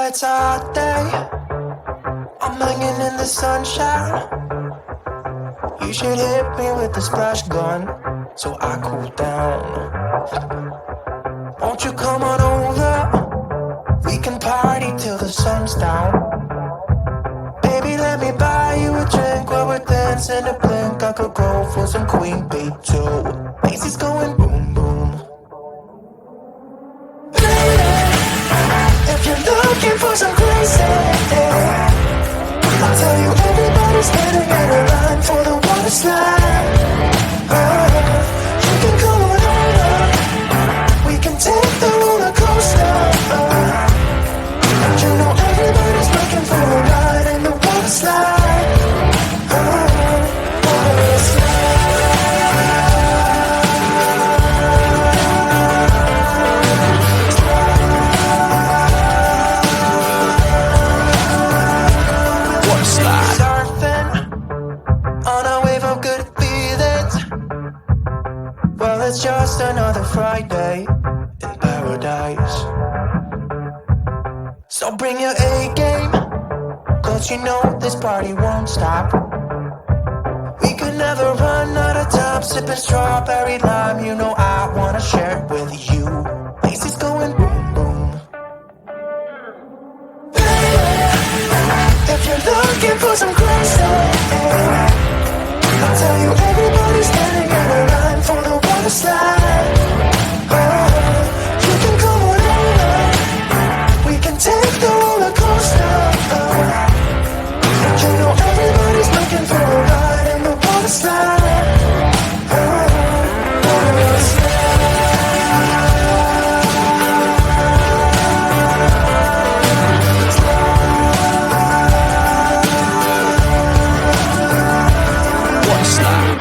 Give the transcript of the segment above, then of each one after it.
Yeah, it's a hot day. I'm hanging in the sunshine. You should hit me with the splash gun so I cool down. Won't you come on over? We can party till the sun's down. Baby, let me buy you a drink while we're dancing a blink. I could go for some Queen Bee too. Macy's going boom boom. If you're looking for some crazy, I'll tell you everybody's standing in a line for the water slide. You can come on over. We can take the roller coaster. You know everybody's looking for a ride in the water slide. Water slide. Water slide. Surfing on a wave of good feelings. Well, it's just another Friday in paradise. So bring your A game, cause you know this party won't stop. We could never run out of time, sipping strawberry lime. You know I wanna share it with you. Macy's going boom boom. If you're looking for some crazy, I'll tell you everybody's standing in a line for the water slide. You can come on over. We can take the roller coaster. You know everybody's looking for a ride in the water slide. Water slide. Water slide.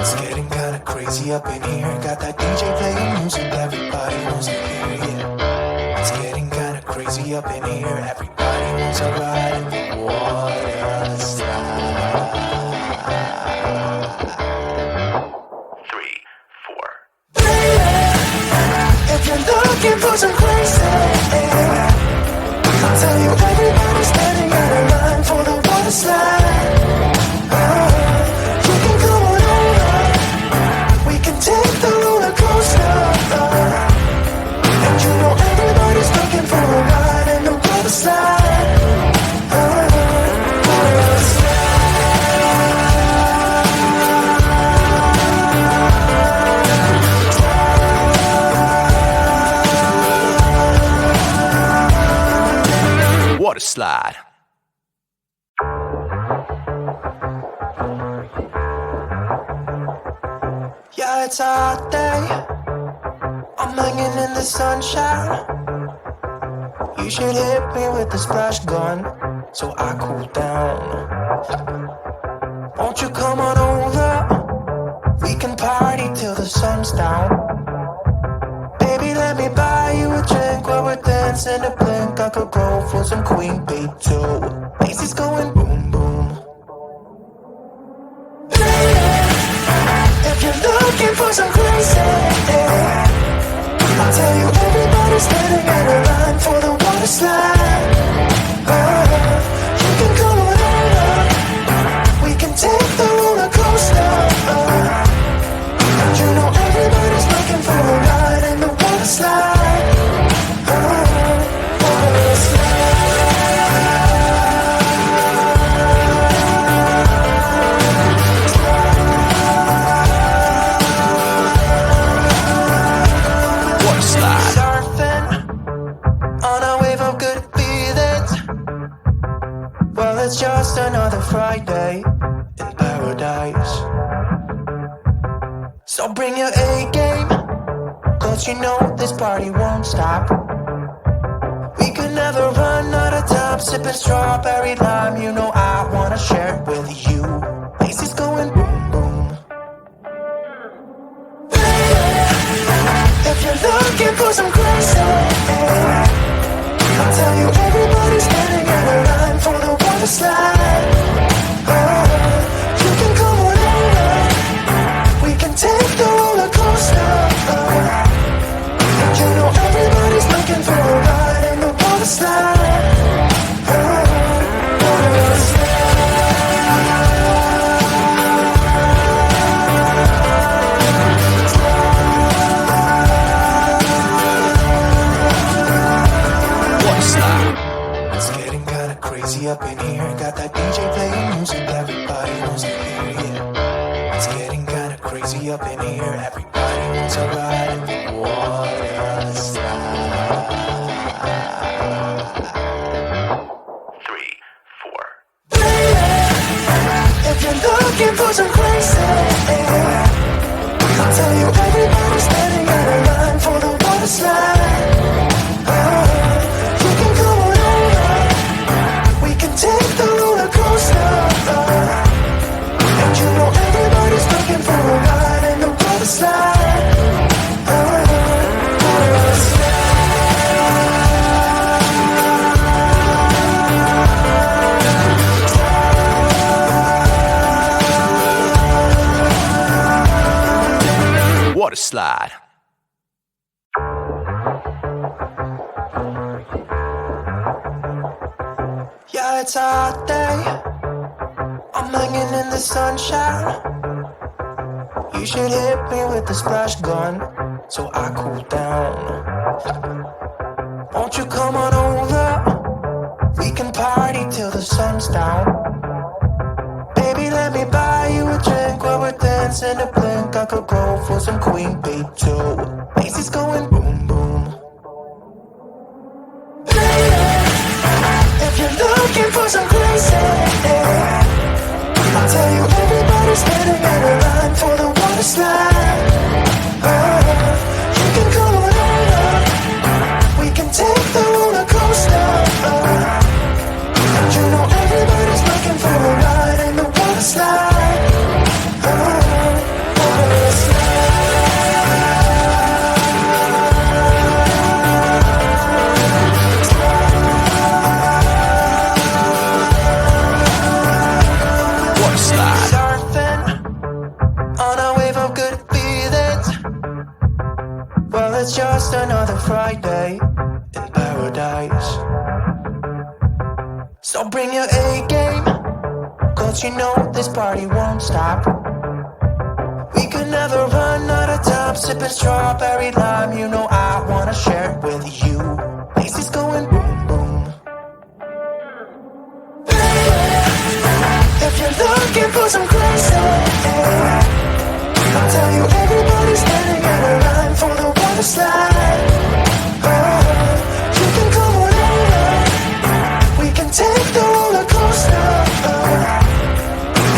It's getting kinda crazy up in here. Got that DJ playing music, everybody wants to hear it. It's getting kinda crazy up in here. Everybody wants a ride in the water slide. 3, 4. If you're looking for some crazy, I'll tell you everybody's standing in a line for the water slide. You can come on over. We can take the roller coaster. And you know everybody's looking for a ride in the water slide. Water slide. Water slide. Yeah, it's a hot day. I'm hanging in the sunshine. You should hit me with the splash gun so I cool down. Won't you come on over? We can party till the sun's down. Baby, let me buy you a drink while we're dancing a blink. I could go for some Queen Bee too. Macy's going boom boom. If you're looking for some crazy, I'll tell you everybody's standing in a line for the water slide. You can come on over. We can take the roller coaster. You know everybody's looking for a ride in the water slide. Water slide. Water slide. Surfing on a wave of good feelings. Well, it's just another Friday in paradise. So bring your A game, cause you know this party won't stop. We could never run out of time, sipping strawberry lime. You know I wanna share it with you. Macy's going boom boom. If you're looking for some crazy, I'll tell you everybody's standing in a line for the water slide. You can come on over. We can take the roller coaster. You know everybody's looking for a ride in the water slide. a ride in the water slide. 3, 4. If you're looking for some crazy, I'll tell you everybody's standing in a line for the water slide. You can come on over, we can take the roller coaster. And you know everybody's looking for a ride in the water slide. Water slide. Water slide. Yeah, it's a hot day. I'm hanging in the sunshine. You should hit me with the splash gun so I cool down. Won't you come on over? We can party till the sun's down. Baby, let me buy you a drink while we're dancing to blink. I could go for some queen bee too. Macy's going boom boom. If you're looking for some crazy, I'll tell you everybody's standing in a line for the water slide. You can come on over, we can take the roller coaster. And you know everybody's looking for a ride in the water slide. Water slide. Surfing on a wave of good feelings. Well, it's just another Friday in paradise. So bring your A game, cause you know this party won't stop. We could never run out of time, sipping strawberry lime. You know I wanna share it with you. Macy's going boom boom. If you're looking for some crazy, I'll tell you everybody's standing in a line for the water slide. You can come on over, we can take the roller coaster.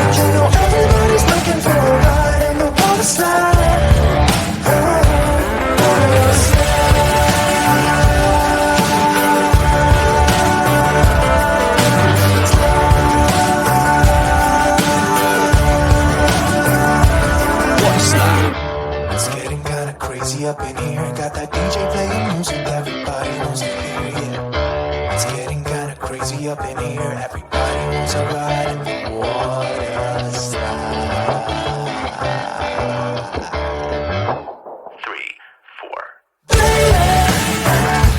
And you know everybody's looking for a ride in the water slide. Water slide. It's getting kinda crazy up in here. Got that DJ playing music, everybody wants to hear, yeah. It's getting kinda crazy up in here. Everybody wants a ride in the water slide. 3, 4.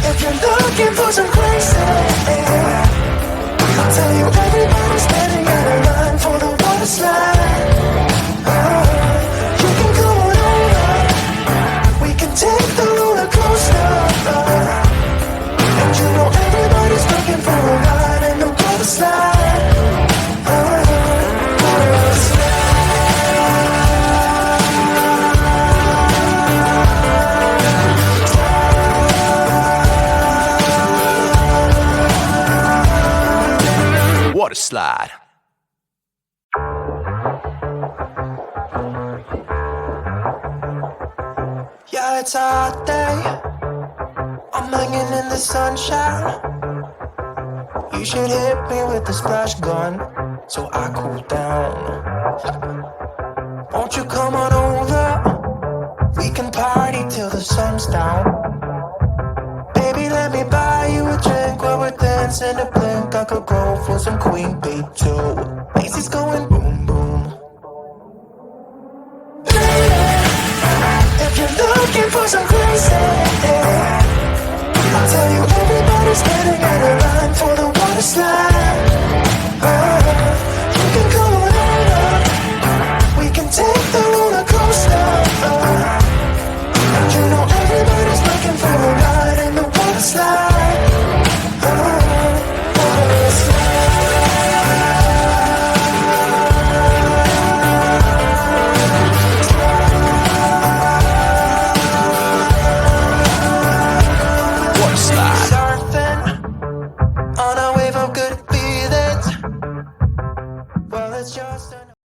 If you're looking for some crazy, I'll tell you everybody's standing in a line for the water slide. You can come on over, we can take the roller coaster. And you know everybody's looking for a ride in the water slide. Water Water slide. Yeah, it's a hot day. I'm hanging in the sunshine. You should hit me with the splash gun so I cool down. Won't you come on over? We can party till the sun's down. Baby, let me buy you a drink while we're dancing to blink. I could go for some queen bee too. Macy's going boom boom. If you're looking for some